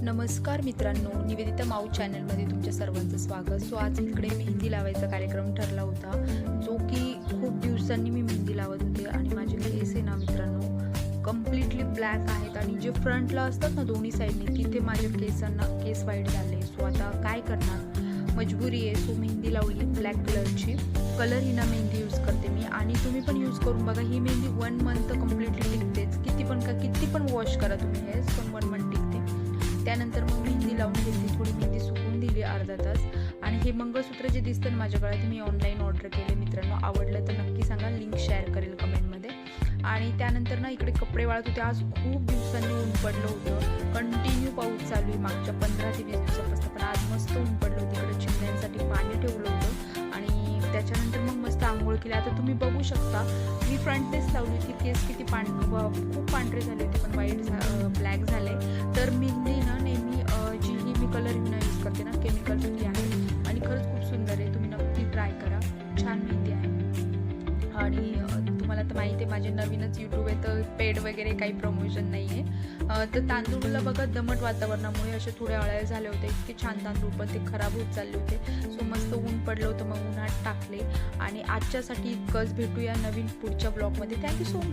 नमस्कार मित्रांनो, निवेदिता माऊ चॅनलमध्ये तुमच्या सर्वांचं स्वागत. सो आज इकडे मेहंदी लावायचा कार्यक्रम ठरला होता, जो की खूप दिवसांनी मी मेहंदी लावत होते. आणि माझे केस आहे ना मित्रांनो कम्प्लिटली ब्लॅक आहेत आणि जे फ्रंटला असतात ना दोन्ही साईडने तिथे माझ्या केस व्हाईट झाले. सो आता काय करणार, मजबुरी आहे. सो मेहंदी लावली ब्लॅक कलरची. कलर ही ना मेहंदी यूज करते मी आणि तुम्ही पण यूज करून बघा. ही मेहंदी 1 मंथ कम्प्लिटली टिकतेच. किती पण वॉश करा तुम्ही हे, पण 1 मंथ टिकते. त्यानंतर मग मेहंदी लावून घेतली, थोडी मेहंदी सुकून दिली अर्धा तास. आणि हे मंगळसूत्र जे दिसतं ना माझ्या गळ्यात, मी ऑनलाईन ऑर्डर केले मित्रांनो. आवडलं तर नक्की सांगा, लिंक शेअर करेल कमेंटमध्ये. आणि त्यानंतर ना इकडे कपडे वाळत होते. आज खूप दिवसांनी ऊन पडलं होतं, कंटिन्यू पाऊस चालू आहे मागच्या 15 ते 20 दिवसापासून. पण आज मस्त ऊन पडलं होतं. इकडे चिमण्यांसाठी पाणी ठेवलं होतं आणि त्याच्यानंतर मग मस्त आंघोळ केली. आता तुम्ही बघू शकता मी फ्रंटनेच लावली होती. केस किती खूप पांढरे झाले होते, पण व्हाईट ब्लॅक झाले. तर मेहंदी ना नेहमी जी ही मी कलर यूज करते ना, केमिकल फ्री आहे आणि खरंच खूप सुंदर आहे. तुम्ही नक्की ट्राय करा, छान मेहंदी आहे. आणि तुम्हाला तर माहिती आहे माझे नवीनच यूट्यूब आहे, तर पेड वगैरे काही प्रमोशन नाही आहे. तर तांदूळला बघा दमट वातावरणामुळे असे थोडे अळ्या झाले होते. इतके छान तांदूळ पण ते खराब होत चालले होते. सो मस्त ऊन पडलं होतं, मग उन्हात टाकले. आणि आजच्यासाठी इतकंच. भेटूया नवीन पुढच्या ब्लॉगमध्ये. Thank you so much.